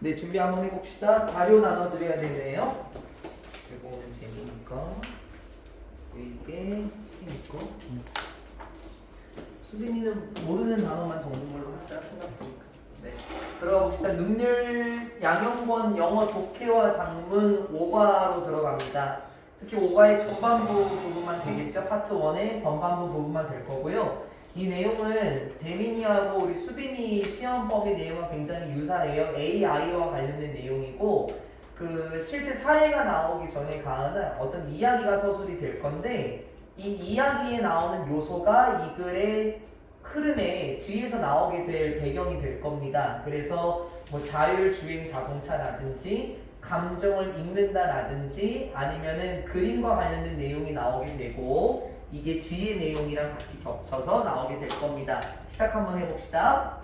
네, 준비 한번 해봅시다. 자료 나눠드려야 되네요. 이거는 재민이 거, 이게 수빈이 거. 수빈이는 모르는 단어만 적는 걸로 하자 생각해보니까. 네, 들어가 봅시다. 능률 양형권 영어 독해와 작문 5과로 들어갑니다. 특히 5과의 전반부 부분만 되겠죠. 파트 1의 전반부 부분만 될 거고요. 이 내용은 재민이하고 우리 수빈이 시험 범위 내용과 굉장히 유사해요. AI와 관련된 내용이고 그 실제 사례가 나오기 전에 가은은 어떤 이야기가 서술이 될 건데 이 이야기에 나오는 요소가 이 글의 흐름에 뒤에서 나오게 될 배경이 될 겁니다. 그래서 뭐 자율주행 자동차라든지 감정을 읽는다라든지 아니면은 그림과 관련된 내용이 나오게 되고 이게 뒤의 내용이랑 같이 겹쳐서 나오게 될 겁니다. 시작 한번 해봅시다.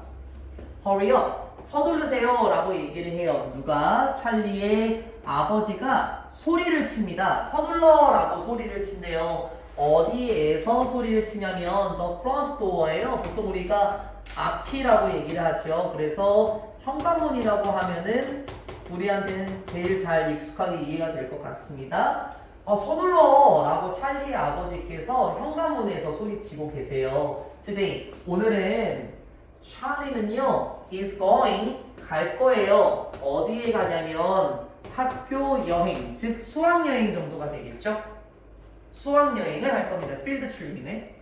Hurry up, 서두르세요 라고 얘기를 해요. 누가? 찰리의 아버지가 소리를 칩니다. 서둘러 라고 소리를 친대요. 어디에서 소리를 치냐면 the front door예요. 보통 우리가 앞이라고 얘기를 하죠. 그래서 현관문이라고 하면은 우리한테는 제일 잘 익숙하게 이해가 될 것 같습니다. 서둘러 라고 찰리의 아버지께서 현관문에서 소리치고 계세요. Today, 오늘은 찰리는요 is going, 갈 거예요. 어디에 가냐면 학교 여행, 즉 수학여행 정도가 되겠죠. 수학여행을 할 겁니다. 필드 트립이네.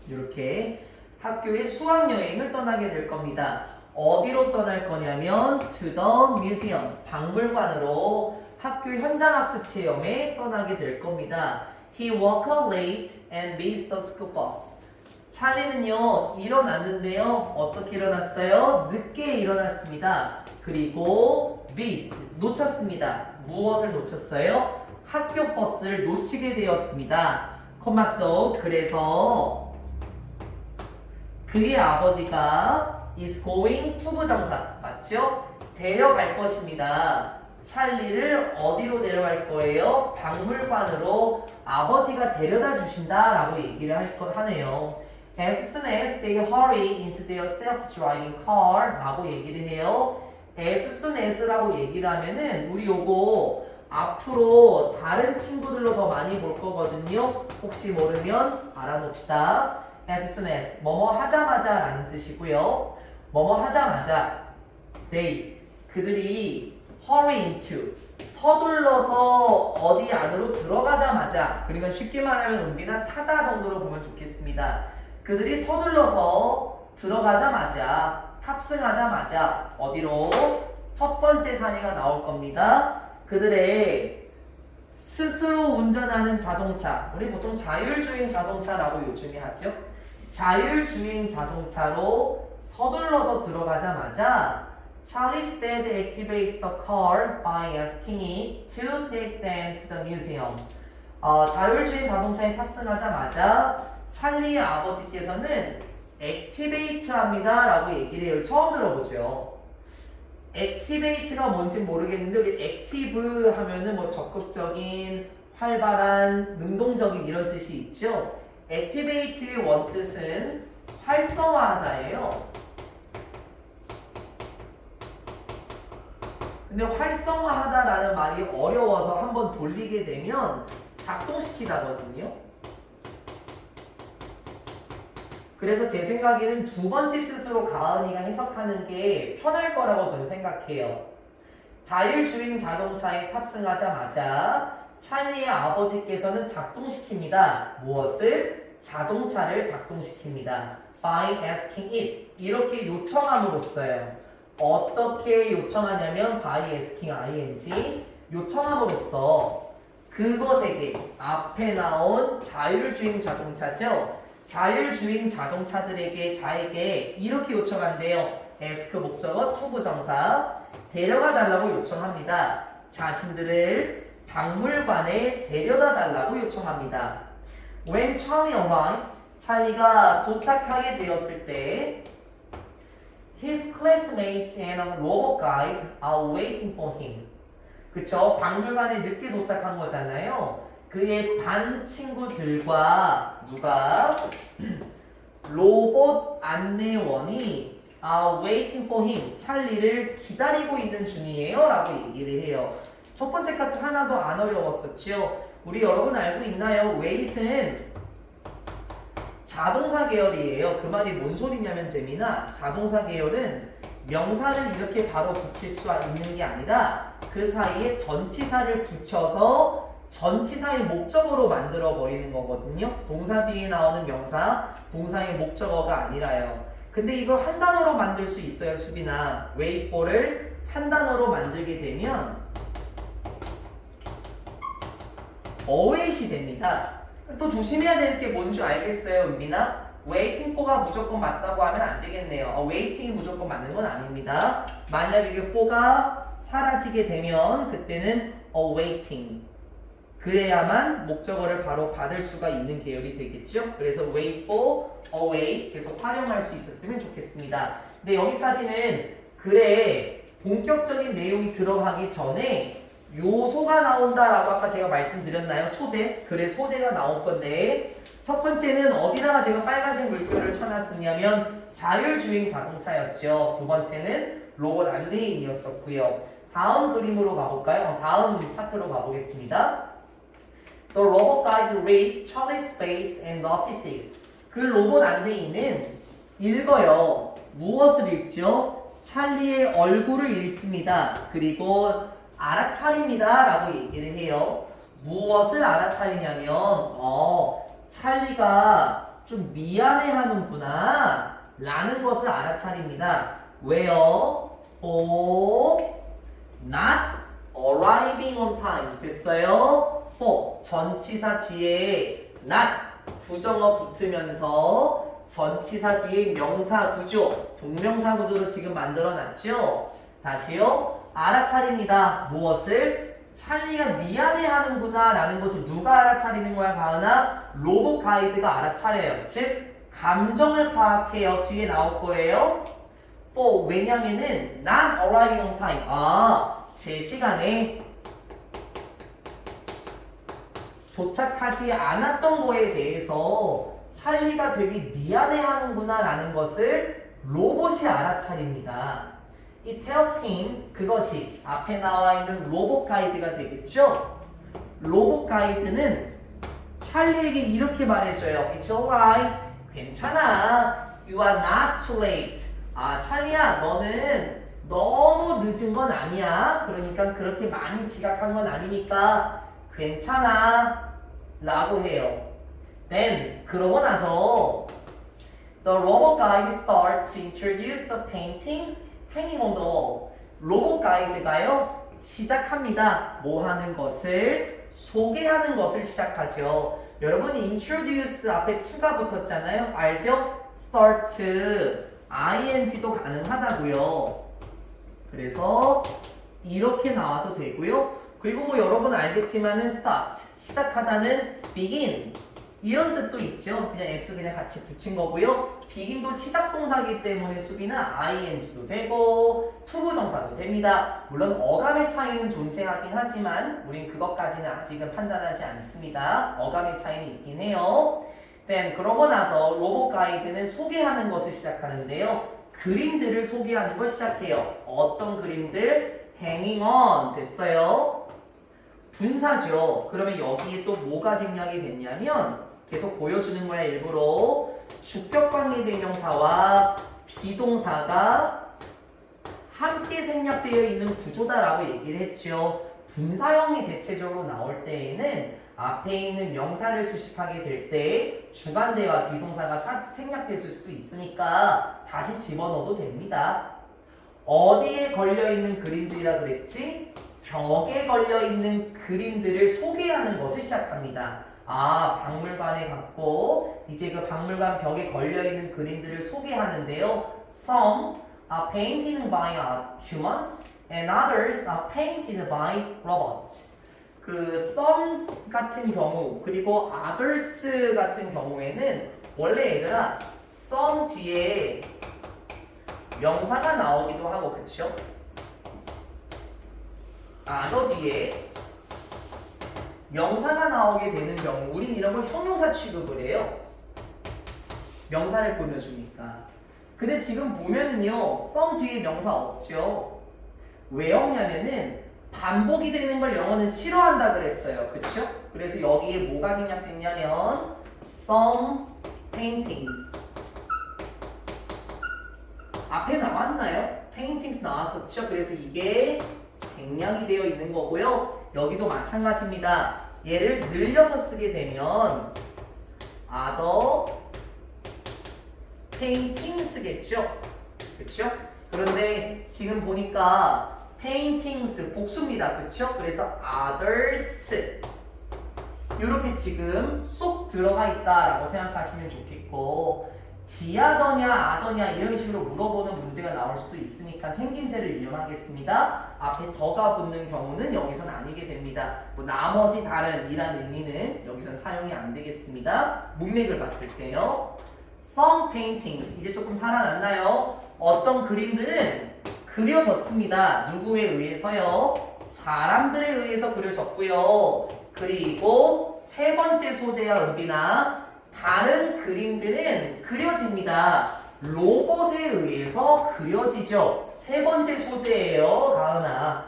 이렇게 학교에 수학여행을 떠나게 될 겁니다. 어디로 떠날 거냐면 to the museum, 박물관으로 학교 현장학습 체험에 떠나게 될 겁니다. He woke up late and missed the school bus. 찰리는요 일어났는데요 어떻게 일어났어요? 늦게 일어났습니다. 그리고 missed, 놓쳤습니다. 무엇을 놓쳤어요? 학교 버스를 놓치게 되었습니다. 콤마 속, 그래서 그의 아버지가 is going to 부정사 맞죠? 데려갈 것입니다. 찰리를 어디로 데려갈 거예요? 박물관으로 아버지가 데려다 주신다 라고 얘기를 하네요. As soon as they hurry into their self-driving car 라고 얘기를 해요. As soon as 라고 얘기를 하면은 우리 요거 앞으로 다른 친구들로 더 많이 볼 거거든요. 혹시 모르면 알아놓읍시다. As soon as 뭐뭐 하자마자 라는 뜻이고요. 뭐뭐 하자마자 they, 그들이 hurry into, 서둘러서 어디 안으로 들어가자마자, 그러니까 쉽게 말하면 은비나 타다 정도로 보면 좋겠습니다. 그들이 서둘러서 들어가자마자, 탑승하자마자 어디로? 첫 번째 사례가 나올 겁니다. 그들의 스스로 운전하는 자동차, 우리 보통 자율주행 자동차라고 요즘에 하죠. 자율주행 자동차로 서둘러서 들어가자마자 Charlie's dad activates the car by asking it to take them to the museum. 자율주행 자동차에 탑승하자마자 찰리의 아버지께서는 activate 합니다 라고 얘기를 해요. 처음 들어보죠. activate가 뭔지 모르겠는데 우리 active 하면은 뭐 적극적인, 활발한, 능동적인 이런 뜻이 있죠. activate의 원뜻은 활성화하다예요. 근데 활성화하다라는 말이 어려워서 한번 돌리게 되면 작동시키다거든요. 그래서 제 생각에는 두 번째 뜻으로 가은이가 해석하는 게 편할 거라고 저는 생각해요. 자율주행 자동차에 탑승하자마자 찰리의 아버지께서는 작동시킵니다. 무엇을? 자동차를 작동시킵니다. By asking it. 이렇게 요청함으로써요. 어떻게 요청하냐면 by asking ing, 요청함으로써 그것에게 앞에 나온 자율주행 자동차죠. 자율주행 자동차들에게 자에게 이렇게 요청한대요. ask 목적어 to 부정사, 데려가 달라고 요청합니다. 자신들을 박물관에 데려다 달라고 요청합니다. When Charlie arrives, 찰리가 도착하게 되었을 때 His classmates and a robot guide are waiting for him. 그쵸? 박물관에 늦게 도착한 거잖아요. 그의 반 친구들과 누가? 로봇 안내원이 waiting for him. 찰리를 기다리고 있는 중이에요. 라고 얘기를 해요. 첫 번째 카트 하나도 안 어려웠었죠. 우리 여러분 알고 있나요? wait은 자동사 계열이에요. 그 말이 뭔 소리냐면 재미나 자동사 계열은 명사를 이렇게 바로 붙일 수 있는 게 아니라 그 사이에 전치사를 붙여서 전치사의 목적어로 만들어 버리는 거거든요. 동사 뒤에 나오는 명사, 동사의 목적어가 아니라요. 근데 이걸 한 단어로 만들 수 있어요, 수빈아. wait for를 한 단어로 만들게 되면 await이 됩니다. 또 조심해야 될 게 뭔지 알겠어요, 은빈아? waiting for가 무조건 맞다고 하면 안 되겠네요. waiting이 무조건 맞는 건 아닙니다. 만약 이게 for가 사라지게 되면 그때는 awaiting. 그래야만 목적어를 바로 받을 수가 있는 계열이 되겠죠. 그래서 wait for, await 계속 활용할 수 있었으면 좋겠습니다. 근데 여기까지는 글에 본격적인 내용이 들어가기 전에 요소가 나온다라고 아까 제가 말씀드렸나요? 소재. 글의 소재가 나올 건데 첫 번째는 어디다가 제가 빨간색 물결을 쳐놨었냐면 자율주행 자동차였죠. 두 번째는 로봇 안내인이었었고요. 다음 그림으로 가볼까요? 다음 파트로 가보겠습니다. The robot guide reads Charlie's face and notices. 그 로봇 안내인은 읽어요. 무엇을 읽죠? 찰리의 얼굴을 읽습니다. 그리고 알아차립니다 라고 얘기를 해요. 무엇을 알아차리냐면 찰리가 좀 미안해하는구나 라는 것을 알아차립니다. 왜요? For not arriving on time. 됐어요? for 전치사 뒤에 not 부정어 붙으면서 전치사 뒤에 명사 구조, 동명사 구조로 지금 만들어놨죠? 다시요. 알아차립니다. 무엇을? 찰리가 미안해하는구나 라는 것을 누가 알아차리는 거야, 가은아? 로봇 가이드가 알아차려요. 즉 감정을 파악해요. 뒤에 나올 거예요. 왜냐면은 not arriving on time. 제 시간에 도착하지 않았던 거에 대해서 찰리가 되게 미안해하는구나 라는 것을 로봇이 알아차립니다. It tells him 그것이 앞에 나와 있는 로봇 가이드가 되겠죠? 로봇 가이드는 찰리에게 이렇게 말해줘요. It's alright. 괜찮아. You are not too late. 찰리야, 너는 너무 늦은 건 아니야. 그러니까 그렇게 많이 지각한 건 아니니까 괜찮아. 라고 해요. Then, 그러고 나서 The robot guide starts to introduce the paintings hanging on the wall. 로봇 가이드가요 시작합니다. 뭐 하는 것을? 소개하는 것을 시작하죠. 여러분이 introduce 앞에 to가 붙었잖아요. 알죠? start ing도 가능하다고요. 그래서 이렇게 나와도 되고요. 그리고 뭐 여러분 알겠지만은 start 시작하다는 begin 이런 뜻도 있죠. 그냥 s 그냥 같이 붙인 거고요. begin도 시작 동사이기 때문에 수비나 ing도 되고 투부정사도 됩니다. 물론 어감의 차이는 존재하긴 하지만 우린 그것까지는 아직은 판단하지 않습니다. 어감의 차이는 있긴 해요. 그러고 나서 로봇 가이드는 소개하는 것을 시작하는데요. 그림들을 소개하는 걸 시작해요. 어떤 그림들? hanging on 됐어요. 분사죠. 그러면 여기에 또 뭐가 생략이 됐냐면 계속 보여주는 거야 일부러 주격관계 대명사와 비동사가 함께 생략되어 있는 구조다라고 얘기를 했죠. 분사형이 대체적으로 나올 때에는 앞에 있는 명사를 수식하게 될 때 주관대와 비동사가 생략됐을 수도 있으니까 다시 집어넣어도 됩니다. 어디에 걸려있는 그림들이라 그랬지? 벽에 걸려있는 그림들을 소개하는 것을 시작합니다. 박물관에 갔고 이제 그 박물관 벽에 걸려있는 그림들을 소개하는데요. Some are painted by humans and others are painted by robots. 그 some 같은 경우 그리고 others 같은 경우에는 원래 얘들아 some 뒤에 명사가 나오기도 하고 그쵸? other 뒤에 명사가 나오게 되는 경우 우린 이런 걸 형용사 취급을 해요. 명사를 꾸며주니까. 근데 지금 보면은요, some 뒤에 명사 없죠. 왜 없냐면은 반복이 되는 걸 영어는 싫어한다 그랬어요. 그쵸? 그래서 여기에 뭐가 생략됐냐면 some paintings. 앞에 나왔나요? paintings 나왔었죠. 그래서 이게 생략이 되어 있는 거고요. 여기도 마찬가지입니다. 얘를 늘려서 쓰게 되면 other paintings겠죠. 그쵸? 그런데 지금 보니까 paintings 복수입니다. 그쵸? 그래서 others 이렇게 지금 쏙 들어가 있다라고 생각하시면 좋겠고 디하더냐 아더냐 이런 식으로 물어보는 문제가 나올 수도 있으니까 생김새를 이용하겠습니다. 앞에 더가 붙는 경우는 여기선 아니게 됩니다. 뭐 나머지 다른 이란 의미는 여기선 사용이 안 되겠습니다. 문맥을 봤을 때요. Some paintings 이제 조금 살아났나요? 어떤 그림들은 그려졌습니다. 누구에 의해서요? 사람들에 의해서 그려졌고요. 그리고 세 번째 소재야 은빈아. 다른 그림들은 그려집니다. 로봇에 의해서 그려지죠. 세 번째 소재예요, 가은아.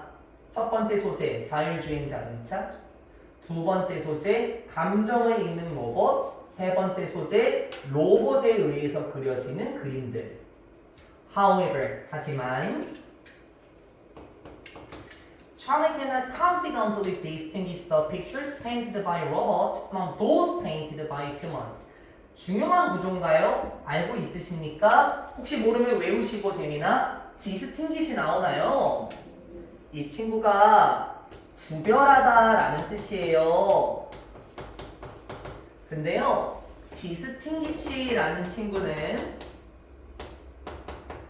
첫 번째 소재, 자율주행 자동차. 두 번째 소재, 감정을 읽는 로봇. 세 번째 소재, 로봇에 의해서 그려지는 그림들. However, 하지만 Charlie cannot confidently distinguish the pictures painted by robots from those painted by humans. 중요한 구조인가요? 알고 있으십니까? 혹시 모르면 외우시고 재미나 distinguish 나오나요? 이 친구가 구별하다라는 뜻이에요. 근데요, distinguish라는 친구는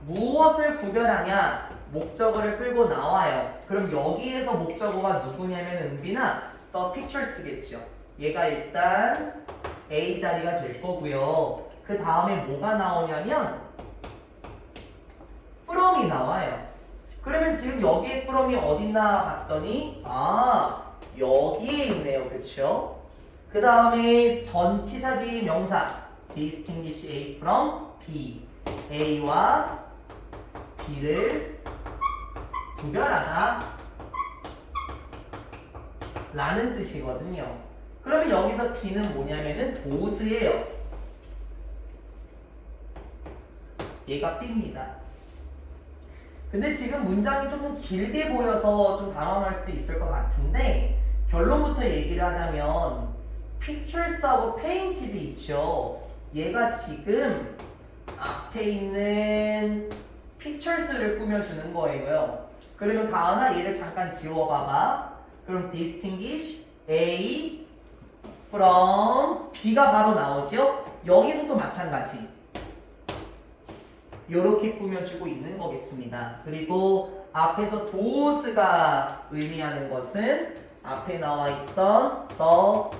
무엇을 구별하냐? 목적어를 끌고 나와요. 그럼 여기에서 목적어가 누구냐면 은빈아 the pictures겠죠. 얘가 일단 A 자리가 될 거고요. 그 다음에 뭐가 나오냐면 from이 나와요. 그러면 지금 여기에 from이 어딨나 봤더니 여기에 있네요. 그쵸? 그 다음에 전치사 뒤에 명사 distinguish A from B. A와 B를 구별하다 라는 뜻이거든요. 그러면 여기서 B는 뭐냐면은 도스예요. 얘가 B입니다. 근데 지금 문장이 조금 길게 보여서 좀 당황할 수도 있을 것 같은데 결론부터 얘기를 하자면 pictures하고 painted 있죠. 얘가 지금 앞에 있는 pictures를 꾸며주는 거예요. 그러면 가은아 얘를 잠깐 지워봐봐. 그럼 distinguish A from B가 바로 나오죠? 여기서도 마찬가지. 요렇게 꾸며주고 있는 거겠습니다. 그리고 앞에서 does가 의미하는 것은 앞에 나와 있던 the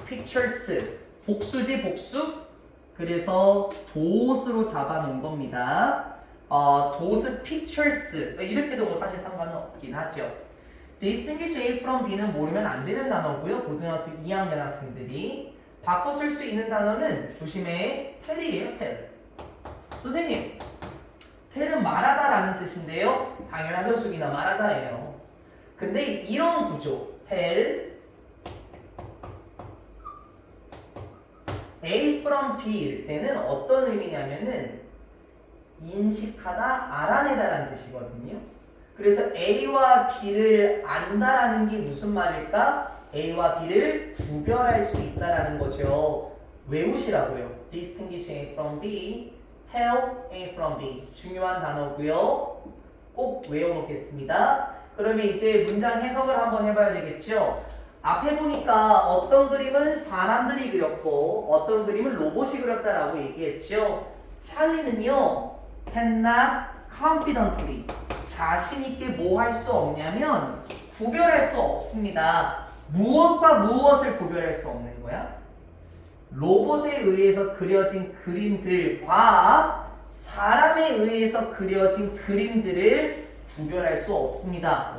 pictures 복수지 복수? 그래서 dos로 잡아놓은 겁니다. those pictures 이렇게도 뭐 사실 상관은 없긴 하죠. distinguish A from B는 모르면 안 되는 단어고요. 고등학교 2학년 학생들이 바꿔 쓸 수 있는 단어는 조심해 tell이에요. tell. 선생님 tell은 말하다라는 뜻인데요. 당연하죠. 숙이나 말하다예요. 근데 이런 구조 tell A from B일 때는 어떤 의미냐면은 인식하다, 알아내다라는 뜻이거든요. 그래서 A와 B를 안다라는 게 무슨 말일까? A와 B를 구별할 수 있다라는 거죠. 외우시라고요. distinguish A from B, tell A from B. 중요한 단어고요. 꼭 외워놓겠습니다. 그러면 이제 문장 해석을 한번 해봐야 되겠죠. 앞에 보니까 어떤 그림은 사람들이 그렸고 어떤 그림은 로봇이 그렸다라고 얘기했죠. 찰리는요 cannot confidently 자신 있게 뭐 할 수 없냐면 구별할 수 없습니다. 무엇과 무엇을 구별할 수 없는 거야? 로봇에 의해서 그려진 그림들과 사람에 의해서 그려진 그림들을 구별할 수 없습니다.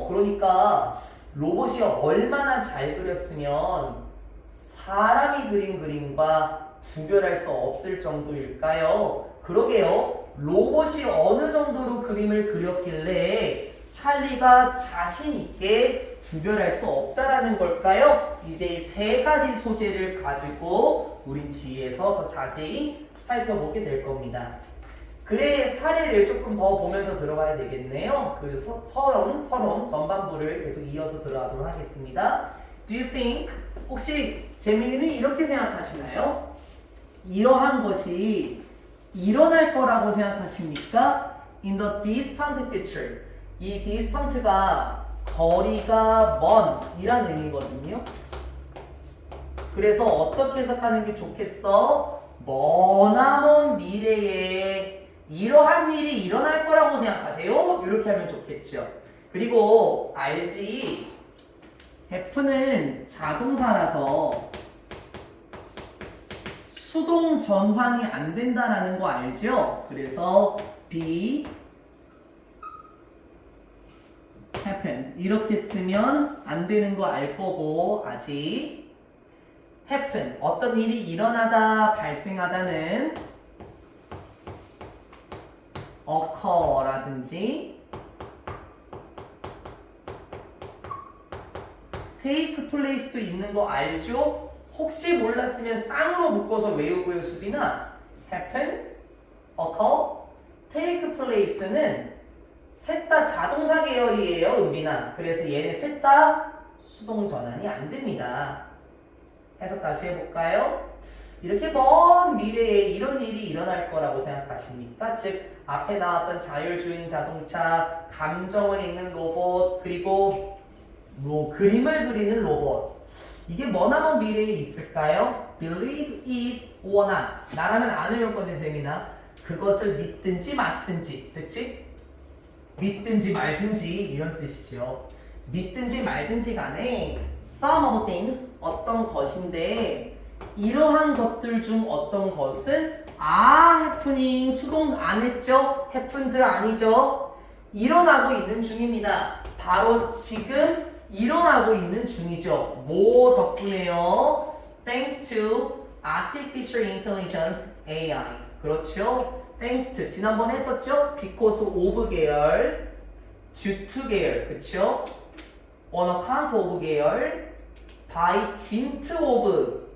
그러니까 로봇이 얼마나 잘 그렸으면 사람이 그린 그림과 구별할 수 없을 정도일까요? 그러게요. 로봇이 어느 정도로 그림을 그렸길래 찰리가 자신 있게 구별할 수 없다라는 걸까요? 이제 세 가지 소재를 가지고 우린 뒤에서 더 자세히 살펴보게 될 겁니다. 글의 사례를 조금 더 보면서 들어가야 되겠네요. 그 서론 전반부를 계속 이어서 들어가도록 하겠습니다. Do you think, 혹시 재민이는 이렇게 생각하시나요? 이러한 것이 일어날 거라고 생각하십니까? In the distant future. 이 distant가 거리가 먼 이란 의미거든요. 그래서 어떻게 해석하는 게 좋겠어? 머나먼 미래에 이러한 일이 일어날 거라고 생각하세요? 이렇게 하면 좋겠죠. 그리고 알지? happen은 자동사라서 수동 전환이 안 된다라는 거 알죠? 그래서 be happen 이렇게 쓰면 안 되는 거 알 거고, 아직 happen 어떤 일이 일어나다 발생하다는 occur라든지 take place도 있는 거 알죠? 혹시 몰랐으면 쌍으로 묶어서 외우고요. 수빈아, happen, occur, take place는 셋 다 자동사 계열이에요. 은빈아. 그래서 얘네 셋 다 수동 전환이 안 됩니다. 해석 다시 해볼까요? 이렇게 먼 미래에 이런 일이 일어날 거라고 생각하십니까? 즉 앞에 나왔던 자율주행 자동차, 감정을 읽는 로봇, 그리고 뭐 그림을 그리는 로봇, 이게 머나먼 미래에 있을까요? Believe it or not. 나라면 안 외울 건데 재민아, 그것을 믿든지 마시든지, 됐지? 믿든지 말든지 이런 뜻이죠. 믿든지 말든지 간에 some of things, 어떤 것인데 이러한 것들 중 어떤 것은 happening, 수동 안 했죠? happened 아니죠? 일어나고 있는 중입니다. 바로 지금 일어나고 있는 중이죠. 뭐 덕분에요? Thanks to Artificial Intelligence, AI. 그렇죠? Thanks to, 지난번 했었죠? Because of 계열, due to 계열, 그쵸? On account of 계열, by dint of,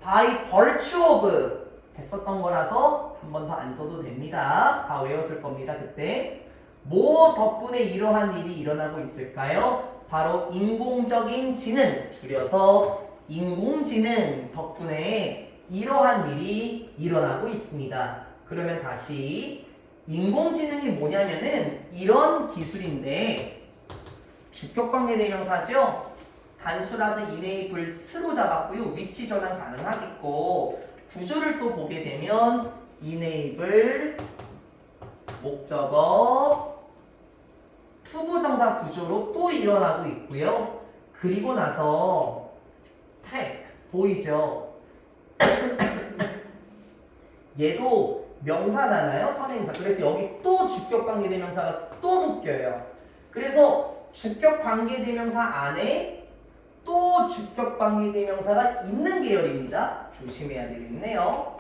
by virtue of 했었던 거라서 한 번 더 안 써도 됩니다. 다 외웠을 겁니다. 그때 뭐 덕분에 이러한 일이 일어나고 있을까요? 바로 인공적인 지능, 줄여서 인공지능 덕분에 이러한 일이 일어나고 있습니다. 그러면 다시 인공지능이 뭐냐면은 이런 기술인데 주격관계대명사죠. 단수라서 enable 스로 잡았고요. 위치 전환 가능하겠고, 구조를 또 보게 되면 enable 목적어 투부정사 구조로 또 일어나고 있고요. 그리고 나서 task 보이죠? 얘도 명사잖아요. 선행사. 그래서 여기 또 주격관계대명사가 또 묶여요. 그래서 주격관계대명사 안에 또 주격관계대명사가 있는 계열입니다. 조심해야 되겠네요.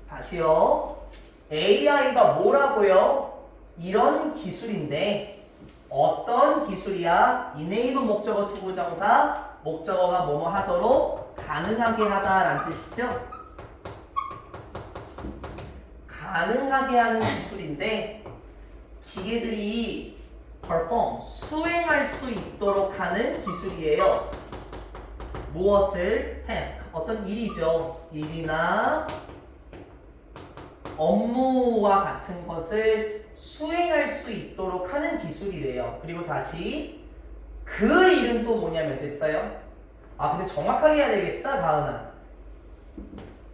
다시요. AI가 뭐라고요? 이런 기술인데 어떤 기술이야? enable 목적어 투부정사, 목적어가 뭐뭐 하도록 가능하게 하다라는 뜻이죠. 가능하게 하는 기술인데 기계들이 perform, 수행할 수 있도록 하는 기술이에요. 무엇을? task, 어떤 일이죠. 일이나 업무와 같은 것을 수행할 수 있도록 하는 기술이래요. 그리고 다시 그 일은 또 뭐냐면 됐어요? 아 근데 정확하게 해야 되겠다. 가은아,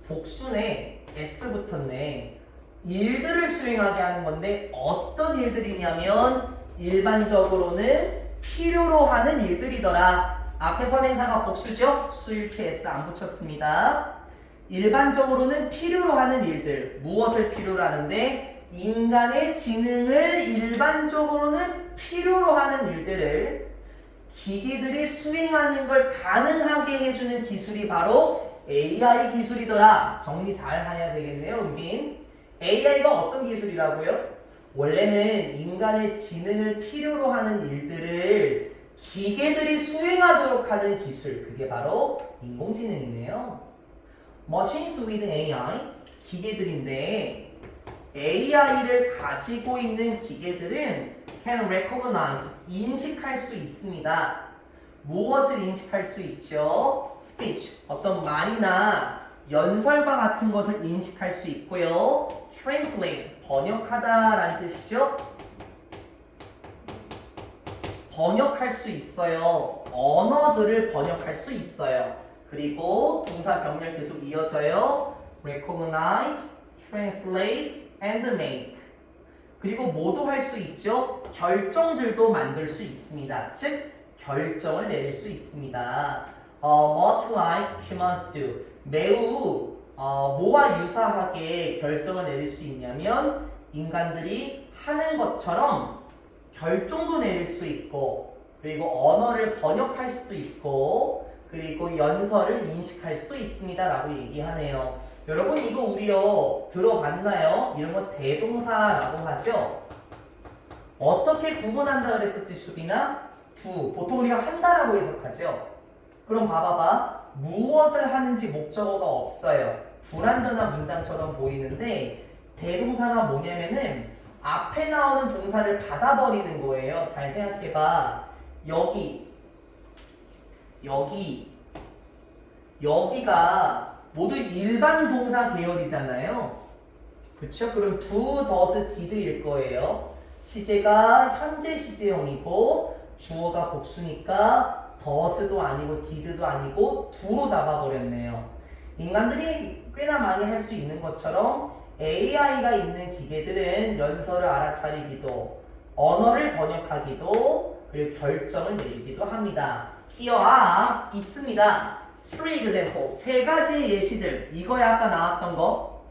복수네. S 붙었네. 일들을 수행하게 하는 건데 어떤 일들이냐면 일반적으로는 필요로 하는 일들이더라. 앞에 선행사가 복수죠? 수일치 S 안 붙였습니다. 일반적으로는 필요로 하는 일들. 무엇을 필요로 하는데? 인간의 지능을 일반적으로는 필요로 하는 일들을 기계들이 수행하는 걸 가능하게 해주는 기술이 바로 AI 기술이더라. 정리 잘 해야 되겠네요, 은빈. AI가 어떤 기술이라고요? 원래는 인간의 지능을 필요로 하는 일들을 기계들이 수행하도록 하는 기술. 그게 바로 인공지능이네요. Machines with AI, 기계들인데 AI를 가지고 있는 기계들은 can recognize, 인식할 수 있습니다. 무엇을 인식할 수 있죠? speech, 어떤 말이나 연설과 같은 것을 인식할 수 있고요. translate, 번역하다라는 뜻이죠. 번역할 수 있어요. 언어들을 번역할 수 있어요. 그리고 동사 병렬 계속 이어져요. recognize, translate, and make. 그리고 뭐도 할 수 있죠? 결정들도 만들 수 있습니다. 즉 결정을 내릴 수 있습니다. Much like humans do. 매우 뭐와 유사하게 결정을 내릴 수 있냐면 인간들이 하는 것처럼 결정도 내릴 수 있고, 그리고 언어를 번역할 수도 있고, 그리고 연설을 인식할 수도 있습니다 라고 얘기하네요. 여러분 이거 우리요 들어봤나요? 이런 거 대동사라고 하죠. 어떻게 구분한다 그랬었지 수빈아? 보통 우리가 한다라고 해석하죠. 그럼 봐봐봐. 무엇을 하는지 목적어가 없어요. 불완전한 문장처럼 보이는데 대동사가 뭐냐면은 앞에 나오는 동사를 받아버리는 거예요. 잘 생각해봐. 여기가 모두 일반 동사 계열이잖아요. 그쵸? 그럼 do, does, did일 거예요. 시제가 현재 시제형이고 주어가 복수니까 does도 아니고 did도 아니고 do로 잡아버렸네요. 인간들이 꽤나 많이 할 수 있는 것처럼 AI가 있는 기계들은 연설을 알아차리기도, 언어를 번역하기도, 그리고 결정을 내리기도 합니다. Here are 있습니다. Three examples. 세 가지 예시들. 이거야 아까 나왔던 거.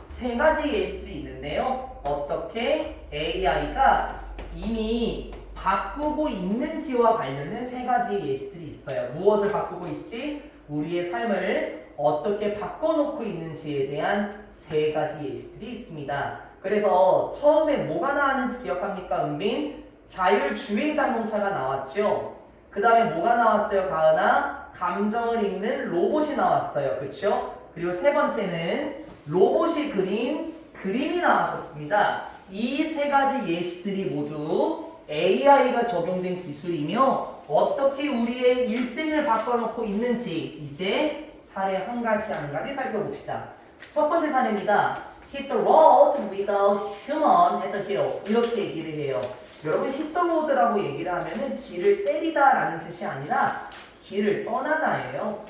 세 가지 예시들이 있는데요. 어떻게 AI가 이미 바꾸고 있는지와 관련된 세 가지 예시들이 있어요. 무엇을 바꾸고 있지? 우리의 삶을 어떻게 바꿔놓고 있는지에 대한 세 가지 예시들이 있습니다. 그래서 처음에 뭐가 나왔는지 기억합니까, 은빈? 자율주행 자동차가 나왔죠. 그 다음에 뭐가 나왔어요, 가은아? 감정을 읽는 로봇이 나왔어요. 그렇죠? 그리고 세 번째는 로봇이 그린 그림이 나왔었습니다. 이 세 가지 예시들이 모두 AI가 적용된 기술이며 어떻게 우리의 일생을 바꿔놓고 있는지 이제 사례 한 가지 살펴봅시다. 첫 번째 사례입니다. Hit the road without human at the hill. 이렇게 얘기를 해요. 여러분 hit the road라고 얘기를 하면은 길을 때리다 라는 뜻이 아니라 길을 떠나다예요.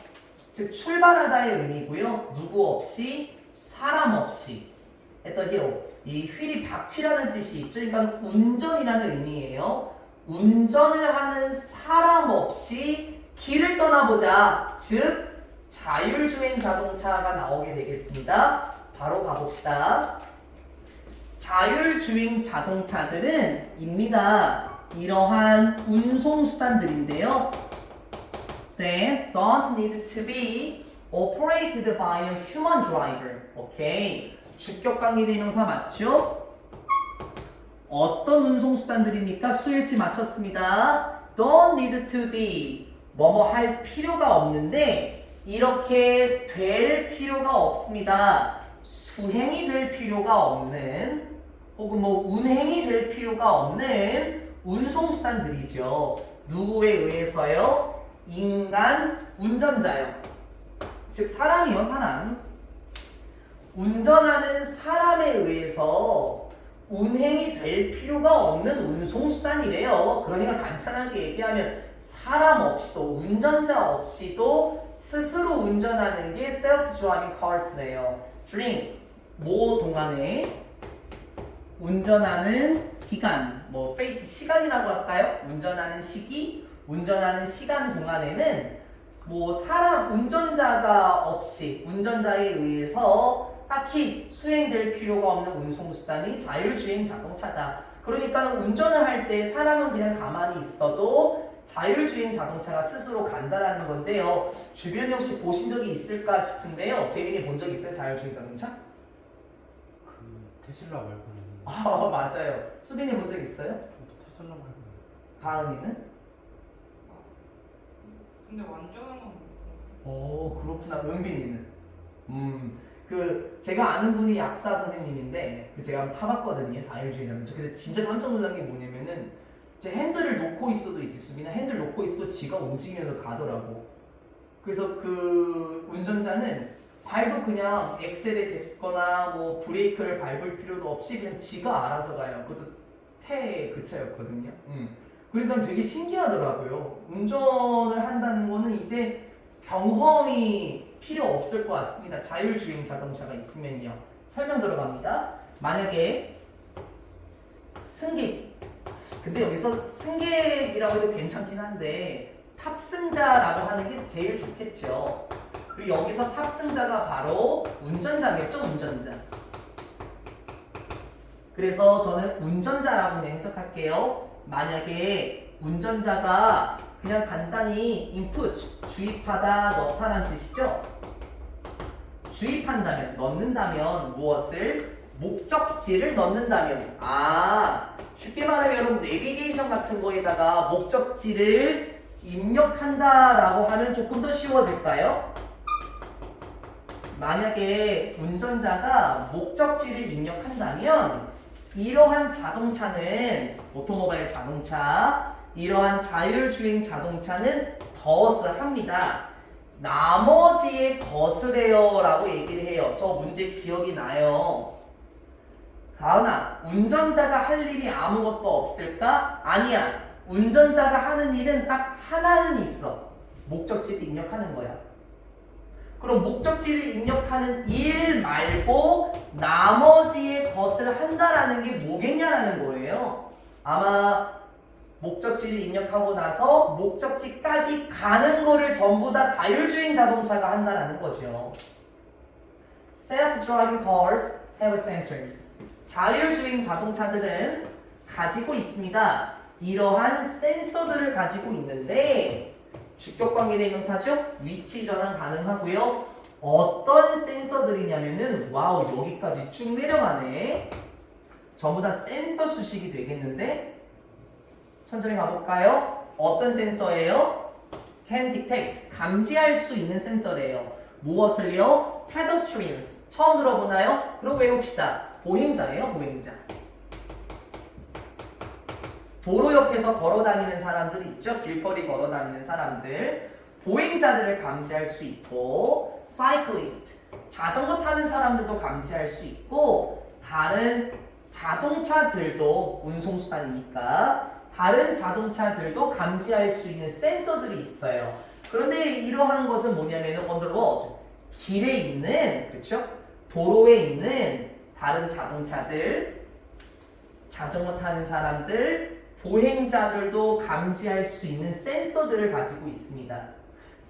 즉 출발하다의 의미고요. 누구 없이, 사람 없이. at the hill. 이 휠이 바퀴라는 뜻이 있죠. 그러니까 운전이라는 의미예요. 운전을 하는 사람 없이 길을 떠나보자. 즉 자율주행 자동차가 나오게 되겠습니다. 바로 가봅시다. 자율주행 자동차들은 이러한 운송수단들인데요. They don't need to be operated by a human driver. 오케이. 주격관계 대명사 맞죠? 어떤 운송수단들입니까? 수일치 맞췄습니다. Don't need to be. 뭐뭐 할 필요가 없는데 이렇게 될 필요가 없습니다. 수행이 될 필요가 없는, 혹은 운행이 될 필요가 없는 운송수단들이죠. 누구에 의해서요? 인간 운전자요. 즉 사람이요, 사람. 운전하는 사람에 의해서 운행이 될 필요가 없는 운송수단이래요. 그러니까 간단하게 얘기하면 사람 없이도, 운전자 없이도 스스로 운전하는 게 self-driving cars네요. drink, 뭐 동안에 운전하는 기간, face 시간이라고 할까요? 운전하는 시기, 운전하는 시간 동안에는 사람 운전자가 없이, 운전자에 의해서 딱히 수행될 필요가 없는 운송수단이 자율주행 자동차다. 그러니까 운전을 할 때 사람은 그냥 가만히 있어도 자율주행 자동차가 스스로 간다라는 건데요. 주변에 혹시 보신 적이 있을까 싶은데요. 재민이 본 적 있어요? 자율주행 자동차? 그 테슬라 말고는 아 맞아요. 수빈이 본 적 있어요? 저도 테슬라 말고는 가은이는? 근데 완전한 건 오 그렇구나. 은빈이는? 그 제가 아는 분이 약사 선생님인데 그 제가 한번 타봤거든요. 자율주행 자동차. 근데 진짜 깜짝 놀란 게 뭐냐면은 제 핸들을 놓고 있어도 이 뒷수빈이 핸들 놓고 있어도 지가 움직이면서 가더라고. 그래서 그 운전자는 발도 그냥 엑셀에 댔거나 뭐 브레이크를 밟을 필요도 없이 그냥 지가 알아서 가요. 그것도 그 차였거든요. 그러니까 되게 신기하더라고요. 운전을 한다는 거는 이제 경험이 필요 없을 것 같습니다. 자율주행 자동차가 있으면요. 설명 들어갑니다. 만약에 승객, 근데 여기서 승객이라고 해도 괜찮긴 한데 탑승자라고 하는 게 제일 좋겠죠. 그리고 여기서 탑승자가 바로 운전자겠죠, 운전자. 그래서 저는 운전자라고 그냥 해석할게요. 만약에 운전자가 그냥 간단히 input, 주입하다, 넣다라는 뜻이죠. 주입한다면, 넣는다면 무엇을? 목적지를 넣는다면 쉽게 말하면 여러분 내비게이션 같은 거에다가 목적지를 입력한다라고 하면 조금 더 쉬워질까요? 만약에 운전자가 목적지를 입력한다면 이러한 자동차는 오토모바일 자동차, 이러한 자율주행 자동차는 덫을 합니다. 나머지에 거스래요 라고 얘기를 해요. 저 문제 기억이 나요. 가은아, 운전자가 할 일이 아무것도 없을까? 아니야. 운전자가 하는 일은 딱 하나는 있어. 목적지를 입력하는 거야. 그럼 목적지를 입력하는 일 말고 나머지의 것을 한다라는 게 뭐겠냐라는 거예요. 아마 목적지를 입력하고 나서 목적지까지 가는 거를 전부 다 자율주행 자동차가 한다라는 거죠. Self-driving cars have sensors. 자율주행 자동차들은 가지고 있습니다. 이러한 센서들을 가지고 있는데 주격관계 대명사죠? 위치 전환 가능하고요. 어떤 센서들이냐면은 와우 여기까지 쭉 내려가네. 전부 다 센서 수식이 되겠는데 천천히 가볼까요? 어떤 센서예요? Can detect, 감지할 수 있는 센서래요. 무엇을요? Pedestrians. 처음 들어보나요? 그럼 외웁시다. 보행자예요, 보행자. 도로 옆에서 걸어다니는 사람들 있죠? 길거리 걸어다니는 사람들. 보행자들을 감지할 수 있고 cyclist, 자전거 타는 사람들도 감지할 수 있고 다른 자동차들도 운송수단이니까 다른 자동차들도 감지할 수 있는 센서들이 있어요. 그런데 이러한 것은 뭐냐면 on the road, 길에 있는, 그렇죠? 도로에 있는 다른 자동차들, 자전거 타는 사람들, 보행자들도 감지할 수 있는 센서들을 가지고 있습니다.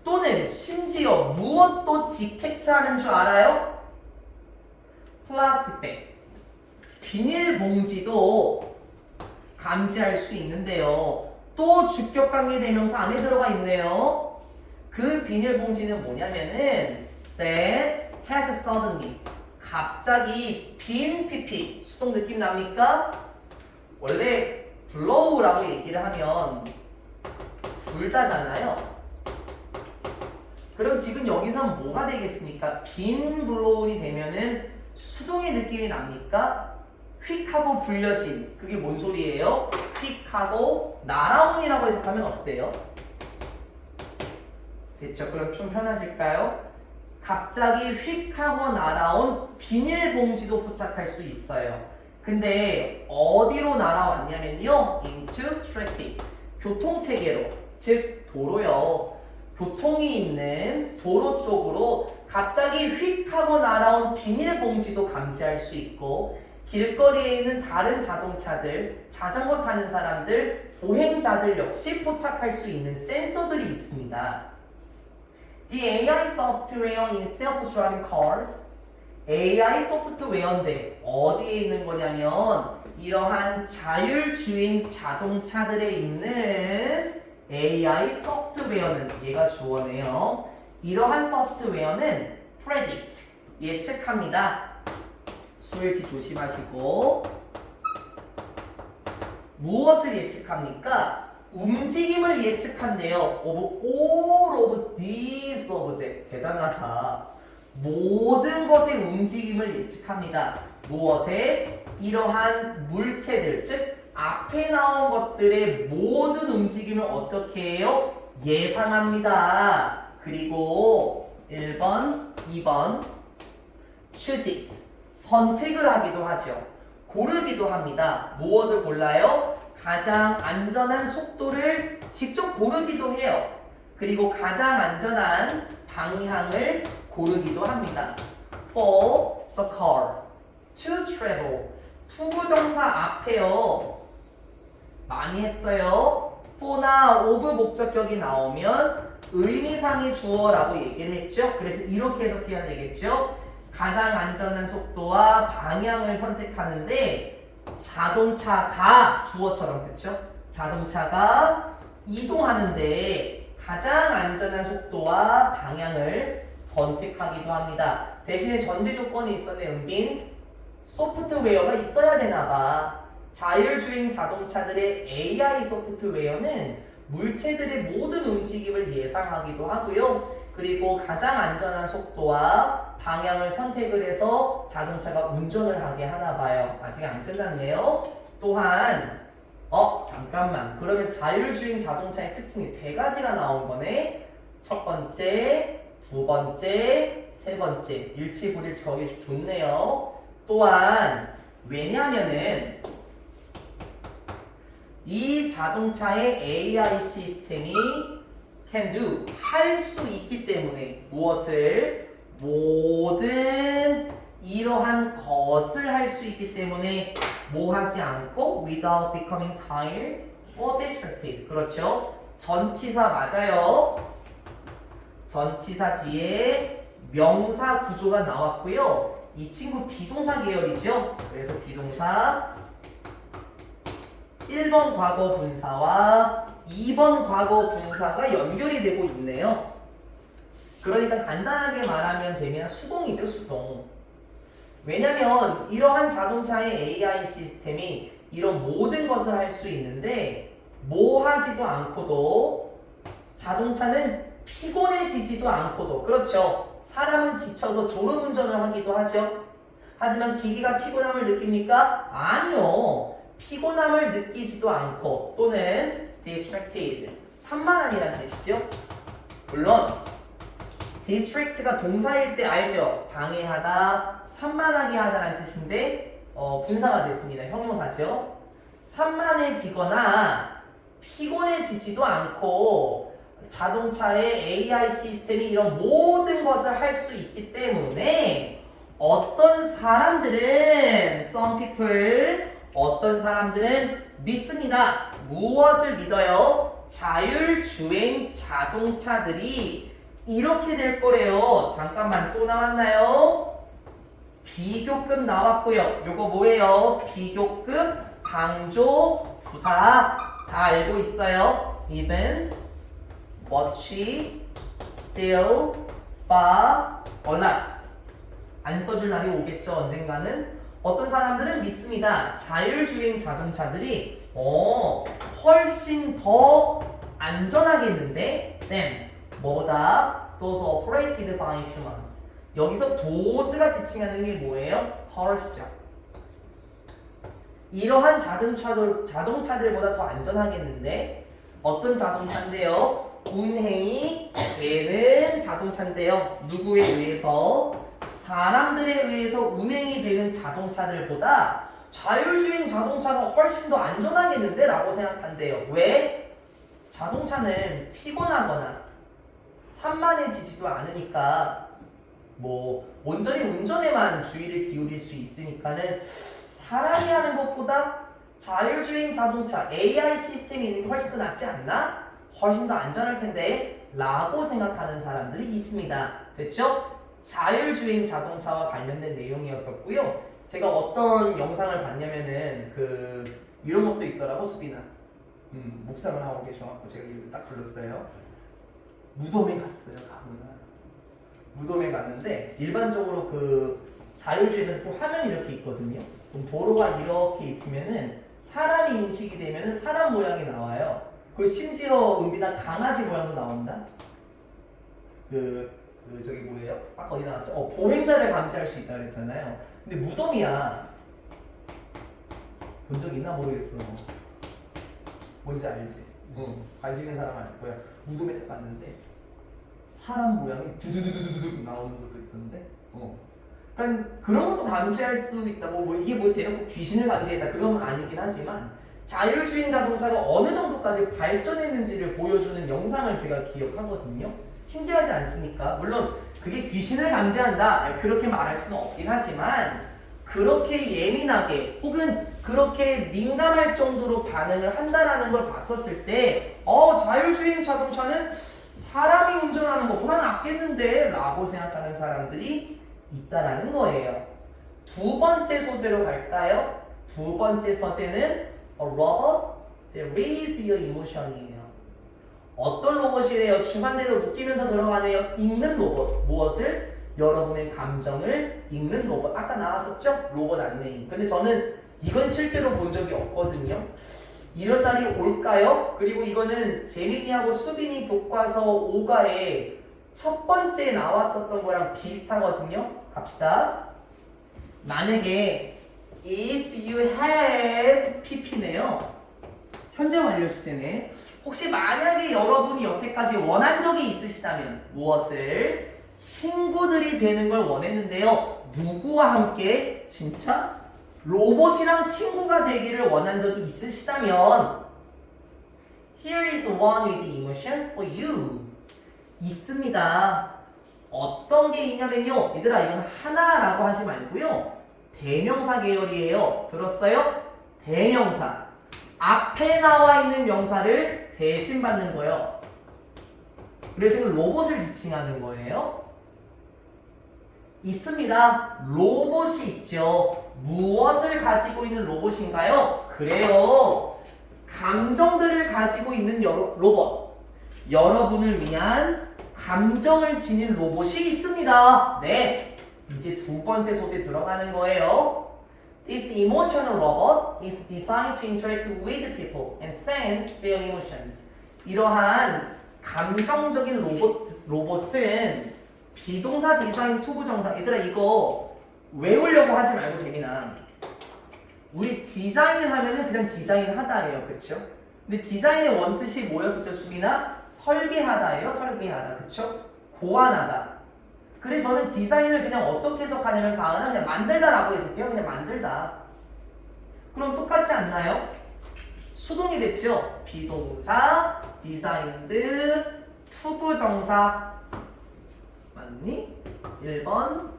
또는 심지어 무엇도 디텍트하는 줄 알아요? 플라스틱백, 비닐봉지도 감지할 수 있는데요. 또 주격관계 대명사 안에 들어가 있네요. 그 비닐봉지는 뭐냐면은 that has suddenly, 갑자기 빈 PP, 수동 느낌 납니까? 원래 blow라고 얘기를 하면 불다잖아요. 그럼 지금 여기선 뭐가 되겠습니까? 빈 블로운이 되면은 수동의 느낌이 납니까? 휙하고 불려진, 그게 뭔 소리예요? 휙하고 날아온이라고 해석하면 어때요? 됐죠? 그럼 좀 편해질까요? 갑자기 휙하고 날아온 비닐봉지도 포착할 수 있어요. 근데 어디로 날아왔냐면요, into traffic, 교통체계로, 즉 도로요. 교통이 있는 도로 쪽으로 갑자기 휙하고 날아온 비닐봉지도 감지할 수 있고 길거리에 있는 다른 자동차들, 자전거 타는 사람들, 보행자들 역시 포착할 수 있는 센서들이 있습니다. The AI software in self-driving cars, AI 소프트웨어인데 어디에 있는 거냐면 이러한 자율주행 자동차들에 있는 AI 소프트웨어는 얘가 주어네요. 이러한 소프트웨어는 predict 예측합니다. 수일치 조심하시고 무엇을 예측합니까? 움직임을 예측한대요. of all of these objects. 대단하다. 모든 것의 움직임을 예측합니다. 무엇에? 이러한 물체들, 즉 앞에 나온 것들의 모든 움직임을 어떻게 해요? 예상합니다. 그리고 1번, 2번 chooses 선택을 하기도 하죠. 고르기도 합니다. 무엇을 골라요? 가장 안전한 속도를 직접 고르기도 해요. 그리고 가장 안전한 방향을 고르기도 합니다. For the car to travel 투부정사 앞에요. 많이 했어요. for나 of 목적격이 나오면 의미상의 주어라고 얘기를 했죠. 그래서 이렇게 해석해야 되겠죠. 가장 안전한 속도와 방향을 선택하는데 자동차가 주어처럼 그쵸? 자동차가 이동하는데 가장 안전한 속도와 방향을 선택하기도 합니다. 대신에 전제 조건이 있었네. 은빈 소프트웨어가 있어야 되나봐. 자율주행 자동차들의 AI 소프트웨어는 물체들의 모든 움직임을 예상하기도 하고요. 그리고 가장 안전한 속도와 방향을 선택을 해서 자동차가 운전을 하게 하나 봐요. 아직 안 끝났네요. 또한 잠깐만. 그러면 자율주행 자동차의 특징이 세 가지가 나온 거네. 첫 번째, 두 번째, 세 번째. 일치불일치 거기 좋네요. 또한 왜냐면은 이 자동차의 AI 시스템이 can do 할 수 있기 때문에 무엇을? 모든 이러한 것을 할 수 있기 때문에 뭐 하지 않고 without becoming tired or distracted. 그렇죠? 전치사 맞아요. 전치사 뒤에 명사 구조가 나왔고요. 이 친구 비동사 계열이죠. 그래서 비동사 1번 과거 분사와 2번 과거 분사가 연결이 되고 있네요. 그러니까 간단하게 말하면 재미난 수동이죠, 수동. 왜냐면 이러한 자동차의 AI 시스템이 이런 모든 것을 할 수 있는데 뭐 하지도 않고도 자동차는 피곤해지지도 않고도 그렇죠. 사람은 지쳐서 졸음운전을 하기도 하죠. 하지만 기계가 피곤함을 느낍니까? 아니요. 피곤함을 느끼지도 않고 또는 distracted 산만한이라는 뜻이죠. 물론 distract가 동사일 때 알죠? 방해하다, 산만하게 하다라는 뜻인데 분사가 됐습니다. 형용사죠. 산만해지거나 피곤해지지도 않고 자동차의 AI 시스템이 이런 모든 것을 할 수 있기 때문에 어떤 사람들은 some people 어떤 사람들은 믿습니다. 무엇을 믿어요? 자율주행 자동차들이 이렇게 될 거래요. 잠깐만 또 나왔나요? 비교급 나왔고요. 요거 뭐예요? 비교급, 방조, 부사 다 알고 있어요. even, much, still, far, a lot 안 써줄 날이 오겠죠. 언젠가는. 어떤 사람들은 믿습니다. 자율주행 자동차들이 훨씬 더 안전하겠는데 then 뭐보다 those operated by humans 여기서 does가 지칭하는 게 뭐예요? horse죠. 이러한 자동차들보다 더 안전하겠는데 어떤 자동차인데요? 운행이 되는 자동차인데요. 누구에 의해서? 사람들에 의해서 운행이 되는 자동차들보다 자율주행 자동차가 훨씬 더 안전하겠는데? 라고 생각한대요. 왜? 자동차는 피곤하거나 산만해지지도 않으니까 뭐 온전히 운전에만 주의를 기울일 수 있으니까는 사람이 하는 것보다 자율주행 자동차 AI 시스템이 있는 게 훨씬 더 낫지 않나? 훨씬 더 안전할 텐데 라고 생각하는 사람들이 있습니다. 됐죠? 자율주행 자동차와 관련된 내용이었었고요. 제가 어떤 영상을 봤냐면은 이런 것도 있더라고 수빈아. 묵상을 하고 계셔갖고 제가 이름을 딱 불렀어요. 무덤에 갔어요. 가문은 무덤에 갔는데 일반적으로 그 자율주의는 또 화면이 이렇게 있거든요. 그럼 도로가 이렇게 있으면은 사람이 인식이 되면은 사람 모양이 나와요. 그 심지어 은비나 강아지 모양도 나온다. 저기 뭐예요? 아까 어디 나왔어요? 보행자를 감지할 수 있다 그랬잖아요. 근데 무덤이야. 본 적 있나 모르겠어. 뭔지 알지? 관심 있는 사람 알 거야. 무덤에 딱 갔는데 사람 모양이 두두두두두두 나오는 것도 있던데. 그러니까 그런 것도 감지할 수 있다. 이게 뭐 대놓고 귀신을 감지했다. 그건 아니긴 하지만 자율주행 자동차가 어느 정도까지 발전했는지를 보여주는 영상을 제가 기억하거든요. 신기하지 않습니까? 물론 그게 귀신을 감지한다 그렇게 말할 수는 없긴 하지만 그렇게 예민하게 혹은 그렇게 민감할 정도로 반응을 한다라는 걸 봤었을 때 자율주행 자동차는 사람이 운전하는 것보다 낫겠는데 라고 생각하는 사람들이 있다라는 거예요. 두 번째 소재로 갈까요? 두 번째 소재는 A robot that raises your emotion이에요. 어떤 로봇이래요? 주관대로 묶이면서 들어가네요. 읽는 로봇. 무엇을? 여러분의 감정을 읽는 로봇. 아까 나왔었죠? 로봇 안내인. 근데 저는 이건 실제로 본 적이 없거든요. 이런 날이 올까요? 그리고 이거는 재민이하고 수빈이 교과서 5과에 첫 번째 나왔었던 거랑 비슷하거든요. 갑시다. 만약에 if you have pp네요. 현재 완료 시제네. 혹시 만약에 여러분이 여태까지 원한 적이 있으시다면 무엇을? 친구들이 되는 걸 원했는데요. 누구와 함께? 진짜? 로봇이랑 친구가 되기를 원한 적이 있으시다면 Here is one with emotions for you. 있습니다. 어떤 게 있냐면요. 얘들아 이건 하나라고 하지 말고요. 대명사 계열이에요. 들었어요? 대명사. 앞에 나와 있는 명사를 대신 받는 거예요. 그래서 이건 로봇을 지칭하는 거예요. 있습니다. 로봇이 있죠. 무엇을 가지고 있는 로봇인가요? 그래요. 감정들을 가지고 있는 로봇. 여러분을 위한 감정을 지닌 로봇이 있습니다. 네. 이제 두 번째 소재 들어가는 거예요. This emotional robot is designed to interact with people and sense their emotions. 이러한 감정적인 로봇은 비동사 디자인 투부정사. 얘들아 이거 외우려고 하지 말고 재민아. 우리 디자인 하면은 그냥 디자인 하다예요. 그쵸? 근데 디자인의 원뜻이 뭐였었죠? 수빈아? 설계하다예요. 설계하다. 그쵸? 고안하다. 그래서 저는 디자인을 그냥 어떻게 해석하냐면 가은아 그냥 만들다라고 해석해요. 그냥 만들다. 그럼 똑같지 않나요? 수동이 됐죠? 비동사, 디자인드, 투부정사. 맞니? 1번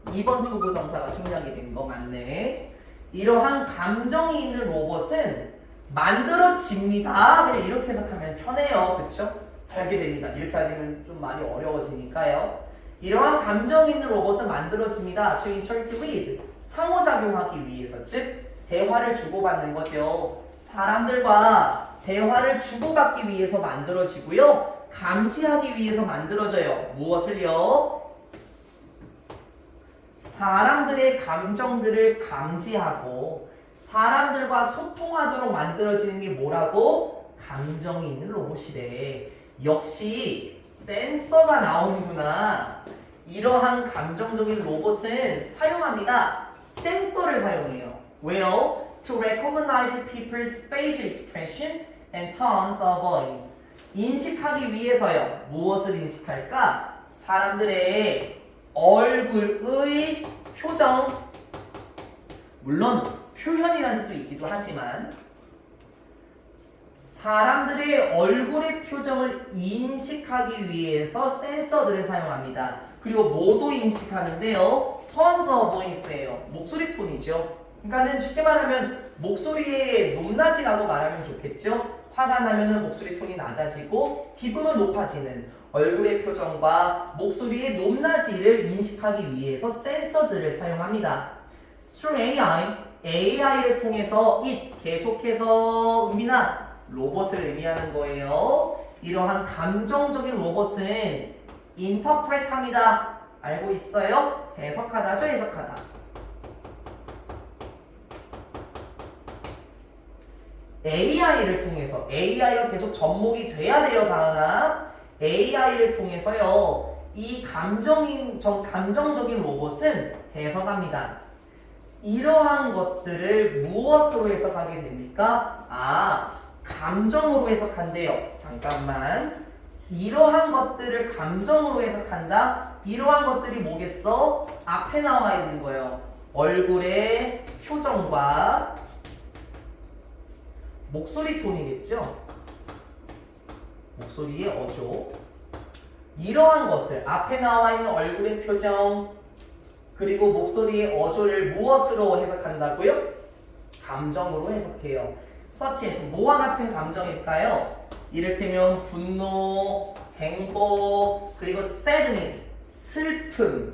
2번 투부정사가 생략이 된 거 맞네. 이러한 감정이 있는 로봇은 만들어집니다. 그냥 이렇게 해석하면 편해요. 그쵸? 설계됩니다. 이렇게 하면 좀 말이 어려워지니까요. 이러한 감정이 있는 로봇은 만들어집니다. To interact with, 상호작용하기 위해서. 즉 대화를 주고받는 거죠. 사람들과 대화를 주고받기 위해서 만들어지고요. 감지하기 위해서 만들어져요. 무엇을요? 사람들의 감정들을 감지하고 사람들과 소통하도록 만들어지는 게 뭐라고? 감정이 있는 로봇이래. 역시 센서가 나오는구나. 이러한 감정적인 로봇은 사용합니다. 센서를 사용해요. 왜요? To recognize people's facial expressions and tones of voice. 인식하기 위해서요. 무엇을 인식할까? 사람들의 얼굴의 표정. 물론 표현이라는 뜻도 있기도 하지만 사람들의 얼굴의 표정을 인식하기 위해서 센서들을 사용합니다. 그리고 뭐도 인식하는데요. tones of voice예요. 목소리 톤이죠. 그러니까는 쉽게 말하면 목소리의 높낮이라고 말하면 좋겠죠. 화가 나면은 목소리 톤이 낮아지고 기분은 높아지는 얼굴의 표정과 목소리의 높낮이를 인식하기 위해서 센서들을 사용합니다. Through AI, AI를 통해서 it 계속해서 은빈아 로봇을 의미하는 거예요. 이러한 감정적인 로봇은 interpret 합니다. 알고 있어요? 해석하다죠, 해석하다. AI를 통해서 AI가 계속 접목이 돼야 돼요, 가은아. AI를 통해서요. 이 감정적인 로봇은 해석합니다. 이러한 것들을 무엇으로 해석하게 됩니까? 감정으로 해석한대요. 잠깐만. 이러한 것들을 감정으로 해석한다? 이러한 것들이 뭐겠어? 앞에 나와 있는 거예요. 얼굴의 표정과 목소리 톤이겠죠? 목소리의 어조. 이러한 것을 앞에 나와 있는 얼굴의 표정 그리고 목소리의 어조를 무엇으로 해석한다고요? 감정으로 해석해요. such as 뭐와 같은 감정일까요? 이를테면 분노, 행복, 그리고 sadness, 슬픔과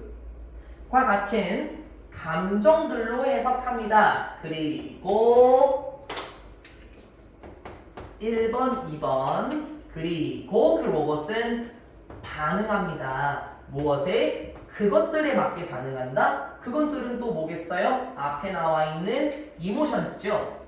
같은 감정들로 해석합니다. 그리고 1번, 2번 그리고 그 로봇은 반응합니다. 무엇에? 그것들에 맞게 반응한다? 그것들은 또 뭐겠어요? 앞에 나와 있는 이모션스죠.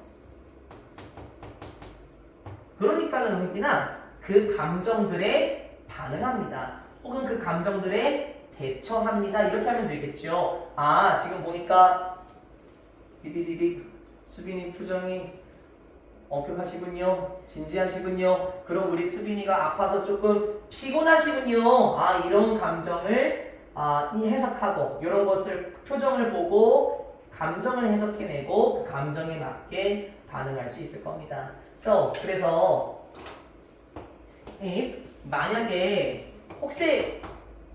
그러니까는 은빈아 그 감정들에 반응합니다. 혹은 그 감정들에 대처합니다. 이렇게 하면 되겠죠. 지금 보니까 삐리리릭 수빈이 표정이 엄격하시군요. 진지하시군요. 그럼 우리 수빈이가 아파서 조금 피곤하시군요. 이런 감정을 해석하고 이런 것을 표정을 보고 감정을 해석해내고 그 감정에 맞게 반응할 수 있을 겁니다. 그래서 if 만약에 혹시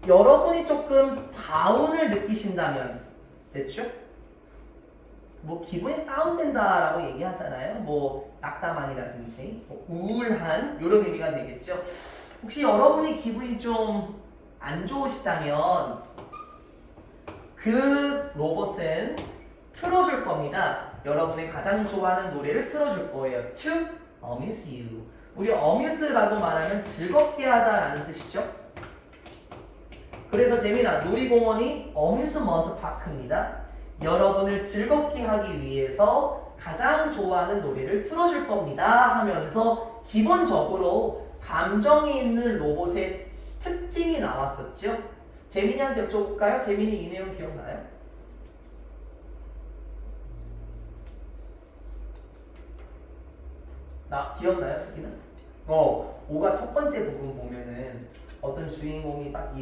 여러분이 조금 다운을 느끼신다면 됐죠? 뭐 기분이 다운된다라고 얘기하잖아요. 뭐 낙담한이라든지 뭐 우울한 이런 의미가 되겠죠. 혹시 여러분이 기분이 좀 안 좋으시다면 그 로봇은 틀어줄 겁니다. 여러분이 가장 좋아하는 노래를 틀어줄 거예요. To amuse you. 우리 amuse라고 말하면 즐겁게 하다라는 뜻이죠. 그래서 재민아, 놀이공원이 amusement park입니다. 여러분을 즐겁게 하기 위해서 가장 좋아하는 노래를 틀어줄 겁니다 하면서 기본적으로 감정이 있는 로봇의 특징이 나왔었죠. 재민이한테 여쭤볼까요? 재민이 이 내용 기억나요? 기억나요, 수기는? 5가 첫 번째 부분 보면은 어떤 주인공이 딱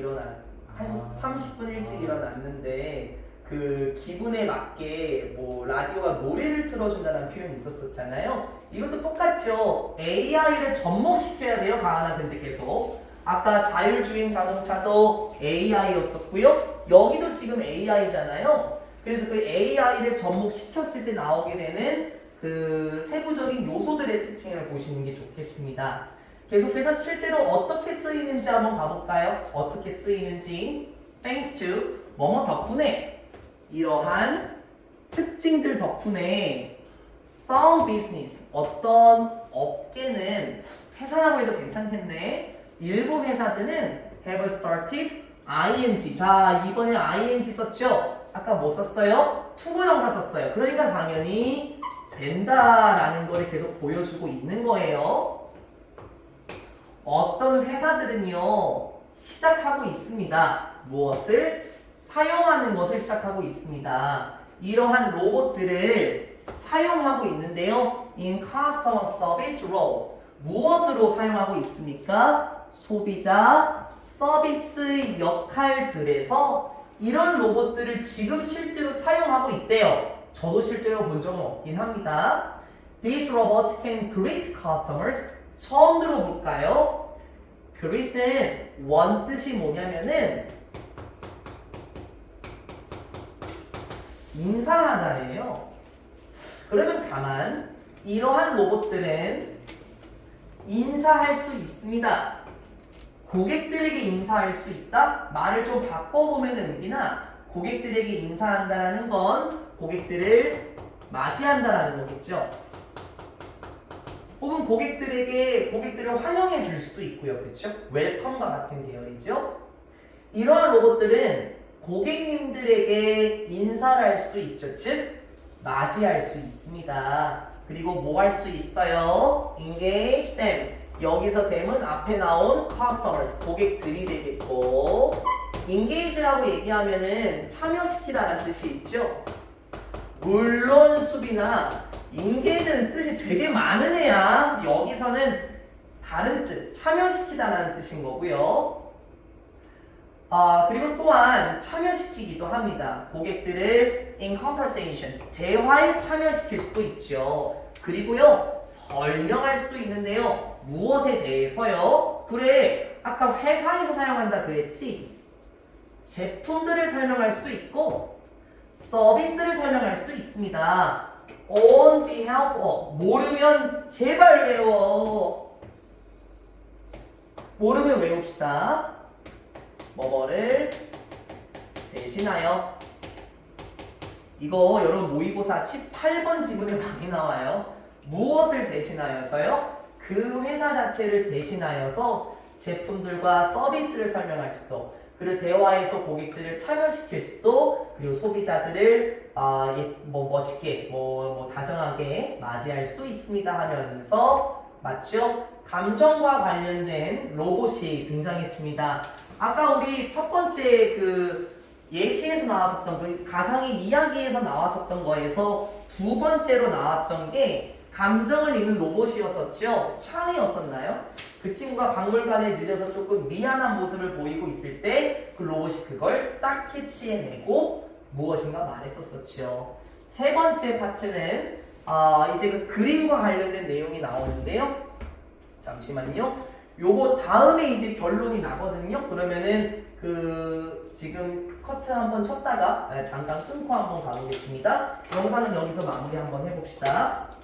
한 30분 일찍 일어났는데 그 기분에 맞게 뭐 라디오가 노래를 틀어준다는 표현이 있었었잖아요. 이것도 똑같죠. AI를 접목시켜야 돼요, 가은아. 근데 계속 아까 자율주행 자동차도 AI였었고요. 여기도 지금 AI잖아요. 그래서 그 AI를 접목시켰을 때 나오게 되는 그 세부적인 요소들의 특징을 보시는 게 좋겠습니다. 계속해서 실제로 어떻게 쓰이는지 한번 가볼까요? 어떻게 쓰이는지 thanks to 뭐뭐 덕분에 이러한 특징들 덕분에 some business 어떤 업계는 회사라고 해도 괜찮겠네. 일부 회사들은 have started ing. 자, 이번에 ing 썼죠? 아까 뭐 썼어요? 투부정사 썼어요. 그러니까 당연히 된다라는 거를 계속 보여주고 있는 거예요. 어떤 회사들은요 시작하고 있습니다. 무엇을? 사용하는 것을 시작하고 있습니다. 이러한 로봇들을 사용하고 있는데요. In customer service roles 무엇으로 사용하고 있습니까? 소비자 서비스 역할들에서 이런 로봇들을 지금 실제로 사용하고 있대요. 저도 실제로 본 적은 없긴 합니다. These robots can greet customers. 처음 들어볼까요? greet은 원뜻이 뭐냐면은 인사하다예요. 그러면 가만, 이러한 로봇들은 인사할 수 있습니다. 고객들에게 인사할 수 있다? 말을 좀 바꿔보면 은빈아, 고객들에게 인사한다라는 건 고객들을 맞이한다라는 거겠죠. 혹은 고객들을 환영해 줄 수도 있고요. 그렇죠? 웰컴과 같은 계열이죠. 이러한 로봇들은 고객님들에게 인사를 할 수도 있죠. 즉 맞이할 수 있습니다. 그리고 뭐 할 수 있어요? engage them. 여기서 them은 앞에 나온 customers, 고객들이 되겠고, engage라고 얘기하면은 참여시키다라는 뜻이 있죠. 물론 수빈아, engage는 뜻이 되게 많은 애야. 여기서는 다른 뜻, 참여시키다라는 뜻인 거고요. 그리고 또한 참여시키기도 합니다. 고객들을 in conversation, 대화에 참여시킬 수도 있죠. 그리고요, 설명할 수도 있는데요. 무엇에 대해서요? 그래, 아까 회사에서 사용한다 그랬지? 제품들을 설명할 수도 있고 서비스를 설명할 수도 있습니다. On behalf of, 모르면 제발 외워. 모르면 외웁시다. 뭐뭐를 대신하여. 이거 여러분 모의고사 18번 지문에 많이 나와요. 무엇을 대신하여서요? 그 회사 자체를 대신하여서 제품들과 서비스를 설명할 수도, 그리고 대화에서 고객들을 참여시킬 수도, 그리고 소비자들을 멋있게 다정하게 맞이할 수도 있습니다 하면서, 맞죠? 감정과 관련된 로봇이 등장했습니다. 아까 우리 첫 번째 그 예시에서 나왔었던 그 가상의 이야기에서 나왔었던 거에서 두 번째로 나왔던 게 감정을 읽는 로봇이었었죠. 찰리였었나요? 그 친구가 박물관에 늦어서 조금 미안한 모습을 보이고 있을 때 그 로봇이 그걸 딱 캐치해내고 무엇인가 말했었었죠. 세 번째 파트는 이제 그 그림과 관련된 내용이 나오는데요. 잠시만요. 요거 다음에 이제 결론이 나거든요. 그러면은 그 지금 커트 한번 쳤다가 잠깐 끊고 한번 가보겠습니다. 영상은 여기서 마무리 한번 해봅시다.